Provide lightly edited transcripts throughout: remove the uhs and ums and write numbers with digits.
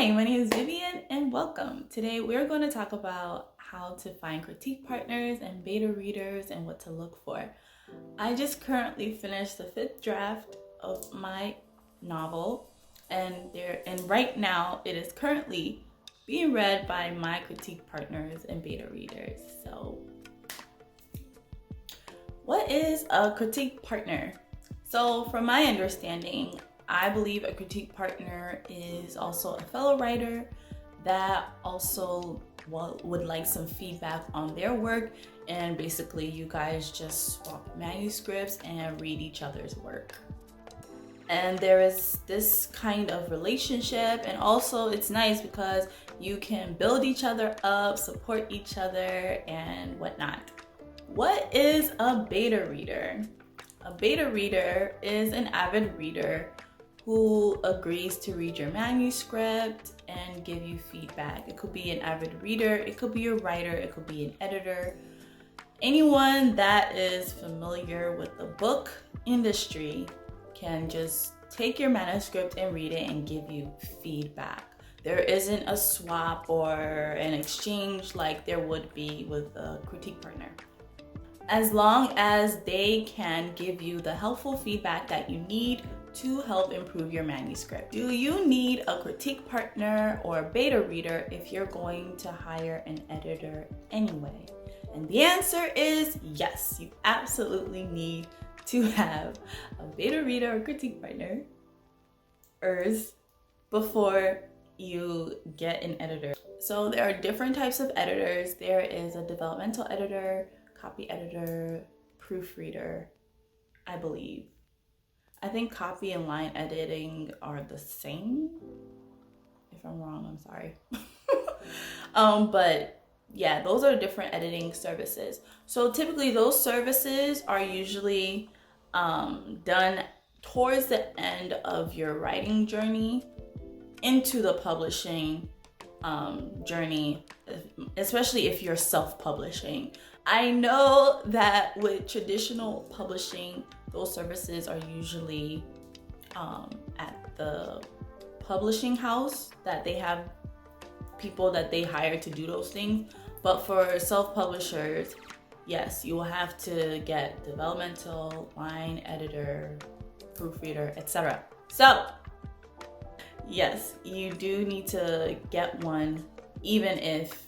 Hi, my name is Vivian and welcome. Today we're going to talk about how to find critique partners and beta readers and what to look for. I just currently finished the 5th draft of my novel and right now it is currently being read by my critique partners and beta readers. So what is a critique partner? So from my understanding, I believe a critique partner is also a fellow writer that also would like some feedback on their work, and basically you guys just swap manuscripts and read each other's work. And there is this kind of relationship, and also it's nice because you can build each other up, support each other, and whatnot. What is a beta reader? A beta reader is an avid reader who agrees to read your manuscript and give you feedback. It could be an avid reader, it could be a writer, it could be an editor. Anyone that is familiar with the book industry can just take your manuscript and read it and give you feedback. There isn't a swap or an exchange like there would be with a critique partner. As long as they can give you the helpful feedback that you need to help improve your manuscript. Do you need a critique partner or a beta reader if you're going to hire an editor anyway? And the answer is yes, you absolutely need to have a beta reader or critique partner before you get an editor. So there are different types of editors. There is a developmental editor, copy editor, proofreader, I believe. I think copy and line editing are the same. If I'm wrong, I'm sorry. But yeah, those are different editing services. So typically those services are usually done towards the end of your writing journey into the publishing journey, especially if you're self-publishing. I know that with traditional publishing, those services are usually at the publishing house, that they have people that they hire to do those things. But for self-publishers, yes, you will have to get developmental, line editor, proofreader, etc. So yes, you do need to get one, even if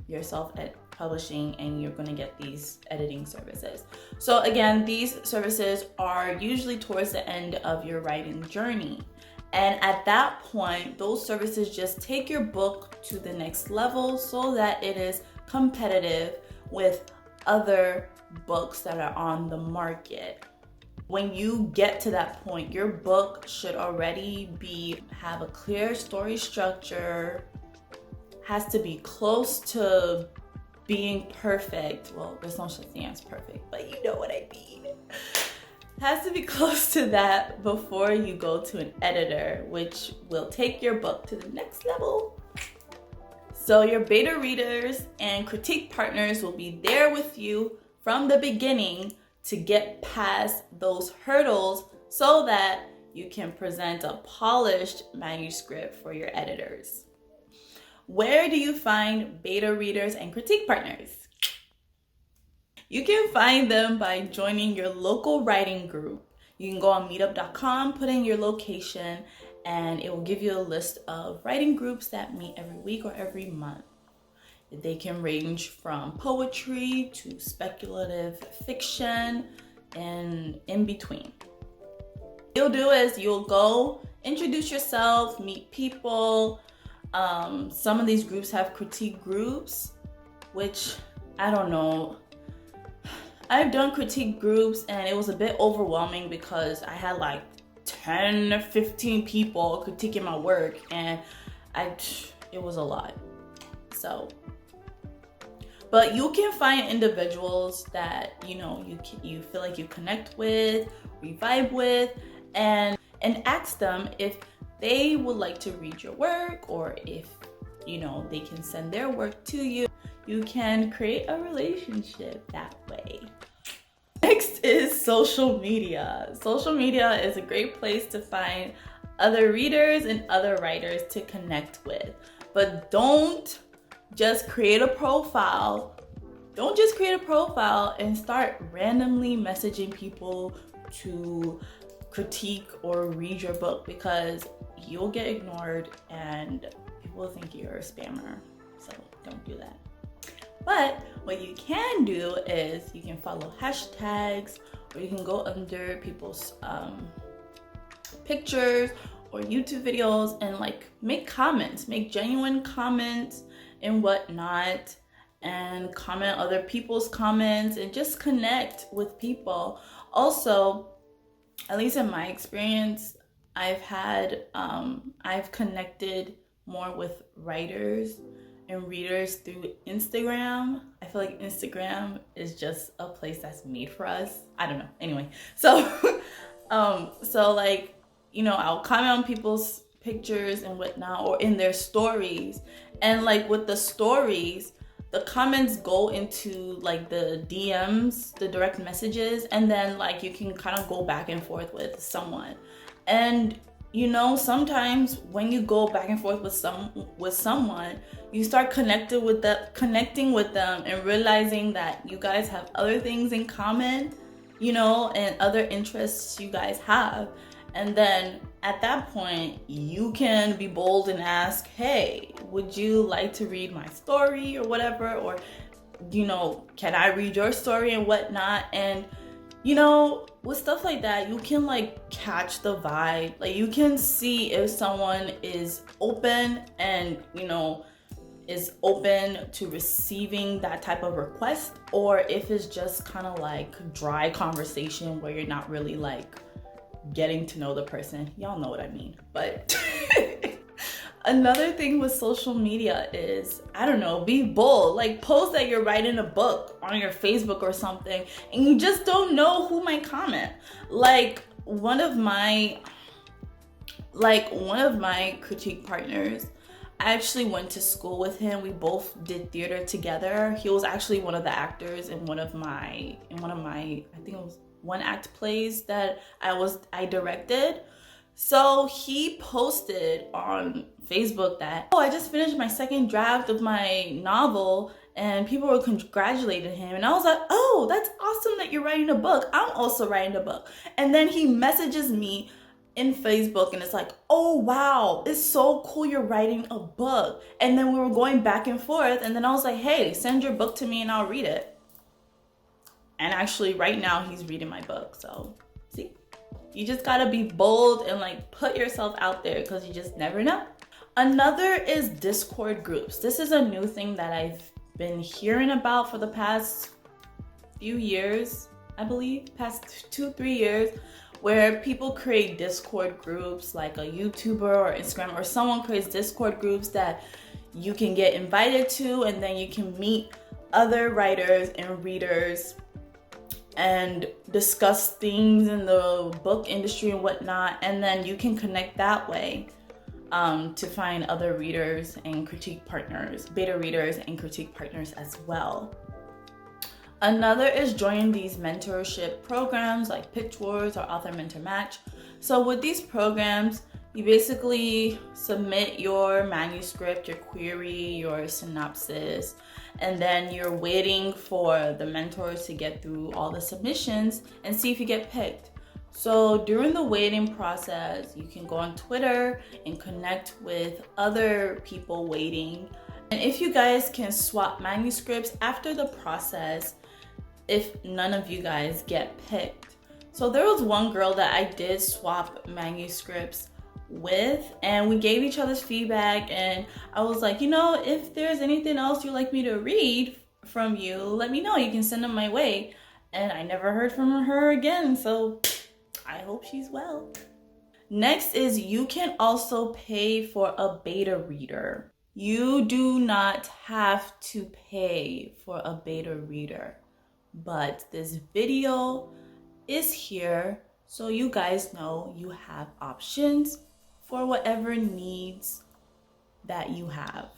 you're self-publishing and you're going to get these editing services. So again, these services are usually towards the end of your writing journey. And at that point, those services just take your book to the next level so that it is competitive with other books that are on the market. When you get to that point, your book should already have a clear story structure, has to be close to being perfect. Well, there's no such thing as perfect, but you know what I mean. Has to be close to that before you go to an editor, which will take your book to the next level. So your beta readers and critique partners will be there with you from the beginning to get past those hurdles so that you can present a polished manuscript for your editors. Where do you find beta readers and critique partners? You can find them by joining your local writing group. You can go on meetup.com, put in your location, and it will give you a list of writing groups that meet every week or every month. They can range from poetry to speculative fiction and in between. What you'll do is you'll go introduce yourself, meet people. Some of these groups have critique groups, which I don't know. I've done critique groups and it was a bit overwhelming because I had like 10 or 15 people critiquing my work, and it was a lot. So, but you can find individuals that you feel like you connect with, we vibe with, and ask them if they would like to read your work, or if they can send their work to you. You can create a relationship that way. Next is social media. Social media is a great place to find other readers and other writers to connect with. But don't just create a profile. Don't just create a profile and start randomly messaging people to critique or read your book, because you'll get ignored and people will think you're a spammer. So don't do that. But what you can do is you can follow hashtags, or you can go under people's pictures or YouTube videos and like make comments, make genuine comments and whatnot, and comment other people's comments and just connect with people. Also, at least in my experience, I've connected more with writers and readers through Instagram. I feel like Instagram is just a place that's made for us. I don't know. Anyway, so like, you know, I'll comment on people's pictures and whatnot, or in their stories. And like with the stories, the comments go into like the DMs, the direct messages, and then like you can kind of go back and forth with someone. And you know, sometimes when you go back and forth with someone, you start connecting with them and realizing that you guys have other things in common, you know, and other interests you guys have. And then at that point, you can be bold and ask, hey, would you like to read my story or whatever? Or, you know, can I read your story and whatnot? And, you know, with stuff like that, you can like catch the vibe. Like you can see if someone is open and, you know, is open to receiving that type of request, or if it's just kind of like dry conversation where you're not really like getting to know the person. Y'all know what I mean. But another thing with social media is, I don't know, be bold. Like post that you're writing a book on your Facebook or something, and you just don't know who might comment. Like one of my critique partners, I actually went to school with him. We both did theater together. He was actually one of the actors in one of my I think it was one act plays that I directed. So he posted on Facebook that, oh, I just finished my second draft of my novel, and people were congratulating him. And I was like, oh, that's awesome that you're writing a book. I'm also writing a book. And then he messages me in Facebook and it's like, oh wow, it's so cool you're writing a book. And then we were going back and forth, and then I was like, hey, send your book to me and I'll read it. And actually right now he's reading my book. So see, you just gotta be bold and like put yourself out there, because you just never know. Another is Discord groups. This is a new thing that I've been hearing about for the past few years, I believe, past 2-3 years, where people create Discord groups, like a YouTuber or Instagram or someone creates Discord groups that you can get invited to, and then you can meet other writers and readers and discuss things in the book industry and whatnot, and then you can connect that way to find other readers and critique partners, beta readers and critique partners as well. Another is joining these mentorship programs like Pitch Wars or Author Mentor Match. So with these programs, you basically submit your manuscript, your query, your synopsis, and then you're waiting for the mentors to get through all the submissions and see if you get picked. So during the waiting process, you can go on Twitter and connect with other people waiting. And if you guys can swap manuscripts after the process, if none of you guys get picked. So there was one girl that I did swap manuscripts with, and we gave each other's feedback, and I was like, you know, if there's anything else you'd like me to read from you, let me know. You can send them my way. And I never heard from her again, so I hope she's well. Next is you can also pay for a beta reader. You do not have to pay for a beta reader, but this video is here so you guys know you have options for whatever needs that you have.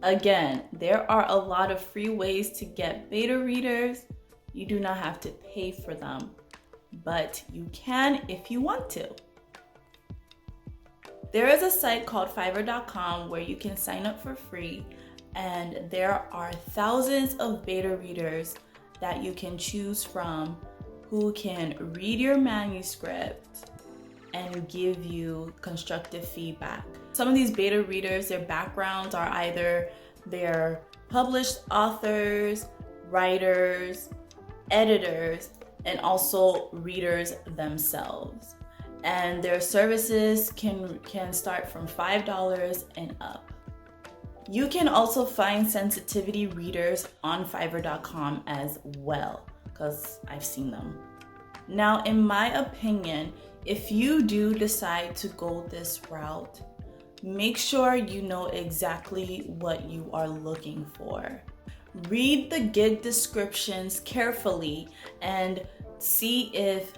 Again, there are a lot of free ways to get beta readers. You do not have to pay for them, but you can if you want to. There is a site called Fiverr.com where you can sign up for free, and there are thousands of beta readers that you can choose from who can read your manuscript and give you constructive feedback. Some of these beta readers, their backgrounds are either they're published authors, writers, editors, and also readers themselves. And their services can start from $5 and up. You can also find sensitivity readers on Fiverr.com as well, because I've seen them. Now, in my opinion, if you do decide to go this route, make sure you know exactly what you are looking for. Read the gig descriptions carefully and see if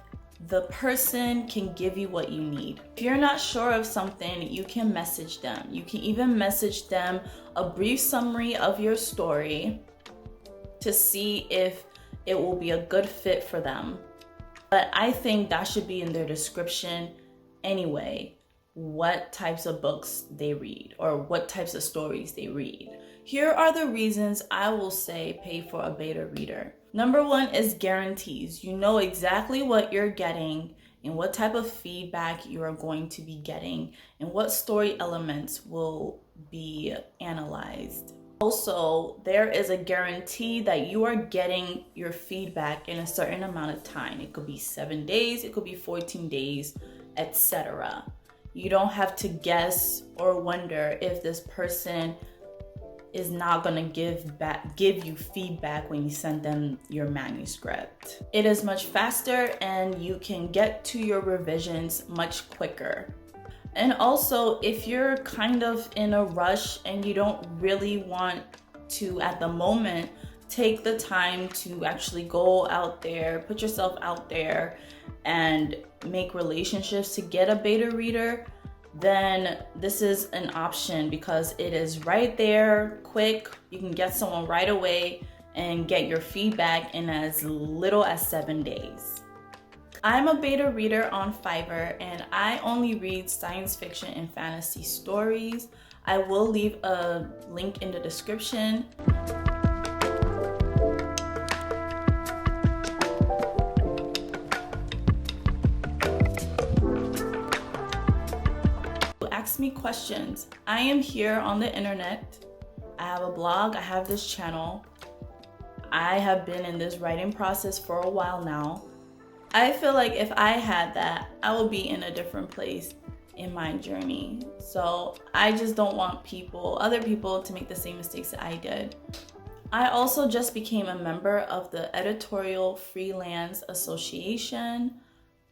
the person can give you what you need. If you're not sure of something, you can message them. You can even message them a brief summary of your story to see if it will be a good fit for them. But I think that should be in their description anyway, what types of books they read or what types of stories they read. Here are the reasons I will say pay for a beta reader. Number one is guarantees. You know exactly what you're getting and what type of feedback you are going to be getting and what story elements will be analyzed. Also, there is a guarantee that you are getting your feedback in a certain amount of time. It could be 7 days, it could be 14 days, etc. You don't have to guess or wonder if this person is not going to give you feedback when you send them your manuscript. It is much faster and you can get to your revisions much quicker. And also, if you're kind of in a rush and you don't really want to, at the moment, take the time to actually go out there, put yourself out there and make relationships to get a beta reader, then this is an option because it is right there, quick. You can get someone right away and get your feedback in as little as 7 days. I'm a beta reader on Fiverr and I only read science fiction and fantasy stories. I will leave a link in the description. Ask me questions. I am here on the internet. I have a blog, I have this channel. I have been in this writing process for a while now. I feel like if I had that, I would be in a different place in my journey. So I just don't want other people to make the same mistakes that I did. I also just became a member of the Editorial Freelance Association.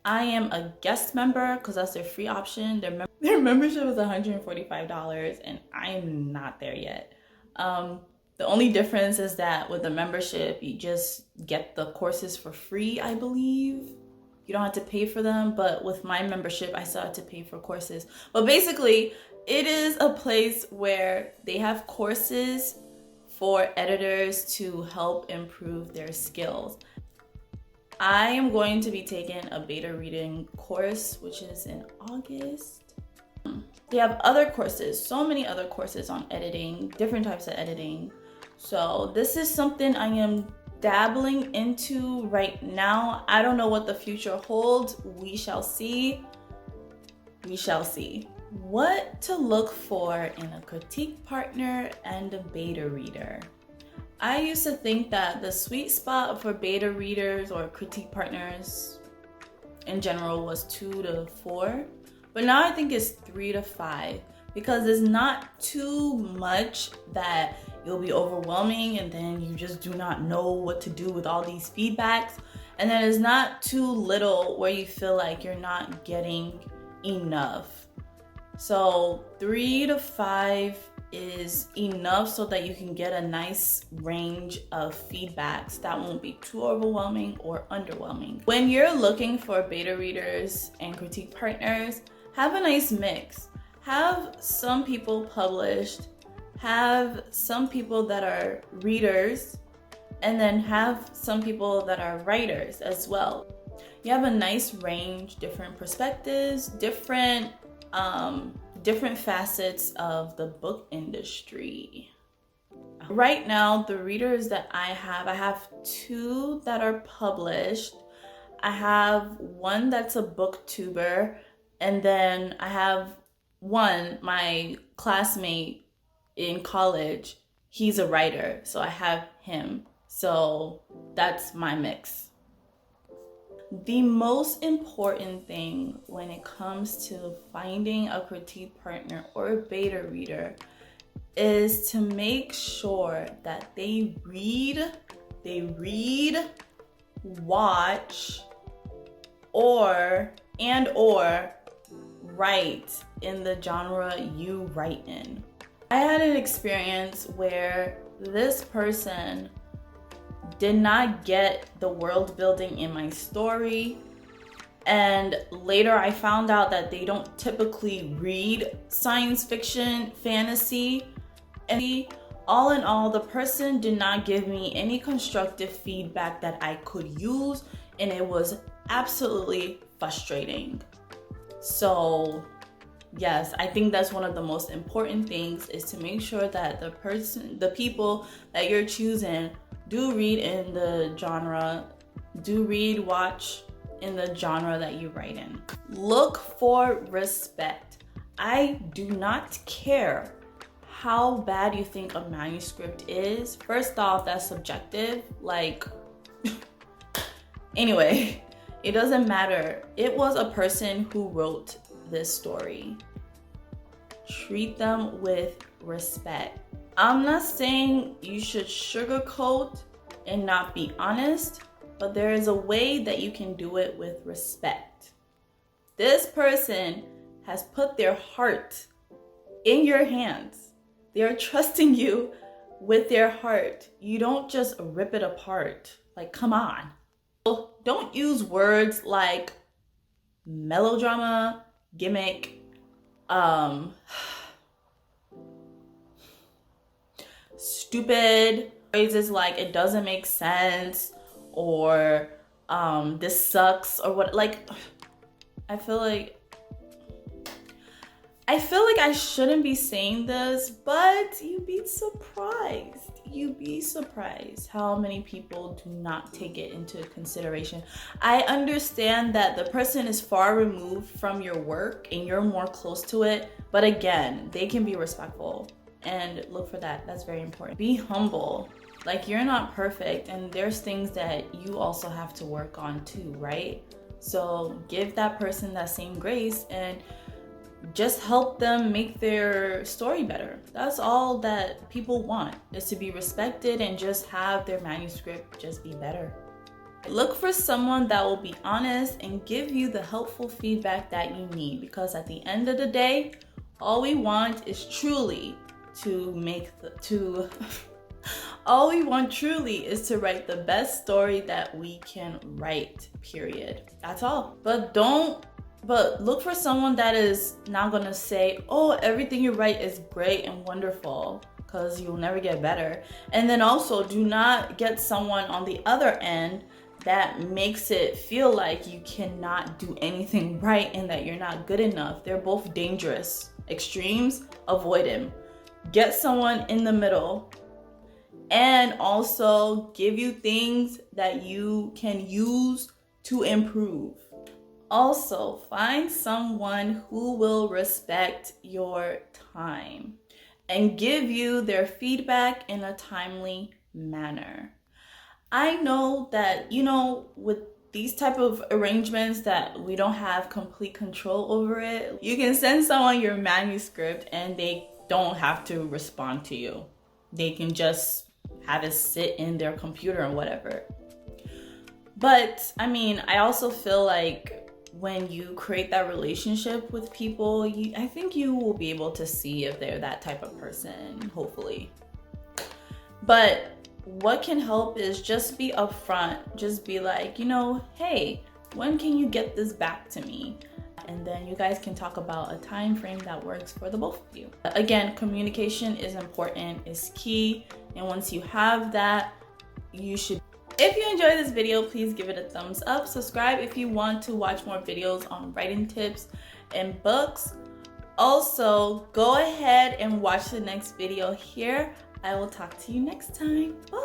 I am a guest member because that's their free option. Their membership is $145 and I'm not there yet. The only difference is that with the membership, you just get the courses for free, I believe. You don't have to pay for them, but with my membership, I still have to pay for courses. But basically, it is a place where they have courses for editors to help improve their skills. I am going to be taking a beta reading course, which is in August. They have other courses, so many other courses on editing, different types of editing. So this is something I am dabbling into right now. I don't know what the future holds. We shall see. We shall see. What to look for in a critique partner and a beta reader. I used to think that the sweet spot for beta readers or critique partners in general was 2 to 4, but now I think it's 3 to 5 because it's not too much that it'll be overwhelming and then you just do not know what to do with all these feedbacks, and then it's not too little where you feel like you're not getting enough. So 3 to 5 is enough so that you can get a nice range of feedbacks that won't be too overwhelming or underwhelming. When you're looking for beta readers and critique partners, have a nice mix. Have some people published, have some people that are readers, and then have some people that are writers as well. You have a nice range, different perspectives, different different facets of the book industry. Right now, the readers that I have 2 that are published. I have one that's a booktuber, and then I have one, my classmate in college, he's a writer, so I have him. So that's my mix. The most important thing when it comes to finding a critique partner or a beta reader is to make sure that they read, watch, or write in the genre you write in. I had an experience where this person did not get the world building in my story, and later I found out that they don't typically read science fiction, fantasy, and all in all, the person did not give me any constructive feedback that I could use, and it was absolutely frustrating. So yes, I think that's one of the most important things, is to make sure that the people that you're choosing do read in the genre, watch in the genre that you write in. Look for respect. I do not care how bad you think a manuscript is. First off, that's subjective. Anyway, it doesn't matter. It was a person who wrote this story. Treat them with respect. I'm not saying you should sugarcoat and not be honest, but there is a way that you can do it with respect. This person has put their heart in your hands. They're trusting you with their heart. You don't just rip it apart. Come on. Don't use words like melodrama, gimmick, stupid phrases like it doesn't make sense, or this sucks, or what. I feel like I shouldn't be saying this, but you'd be surprised. You'd be surprised how many people do not take it into consideration. I understand that the person is far removed from your work and you're more close to it, but again, they can be respectful, and look for that. That's very important. Be humble. You're not perfect, and there's things that you also have to work on too, right? So give that person that same grace and just help them make their story better. That's all that people want, is to be respected and just have their manuscript just be better. Look for someone that will be honest and give you the helpful feedback that you need, because at the end of the day, all we want is truly to write the best story that we can write, period. That's all. But look for someone that is not gonna say, oh, everything you write is great and wonderful, because you'll never get better. And then also, do not get someone on the other end that makes it feel like you cannot do anything right and that you're not good enough. They're both dangerous. Extremes, avoid them. Get someone in the middle, and also give you things that you can use to improve. Also, find someone who will respect your time and give you their feedback in a timely manner. I know that, with these type of arrangements that we don't have complete control over it. You can send someone your manuscript and they don't have to respond to you. They can just have it sit in their computer or whatever. But I also feel like when you create that relationship with people, I think you will be able to see if they're that type of person, hopefully. But what can help is just be upfront. Just be like, hey, when can you get this back to me? And then you guys can talk about a time frame that works for the both of you. Again, communication is important, is key. And once you have that, you should. If you enjoyed this video, please give it a thumbs up. Subscribe if you want to watch more videos on writing tips and books. Also, go ahead and watch the next video here. I will talk to you next time. Bye.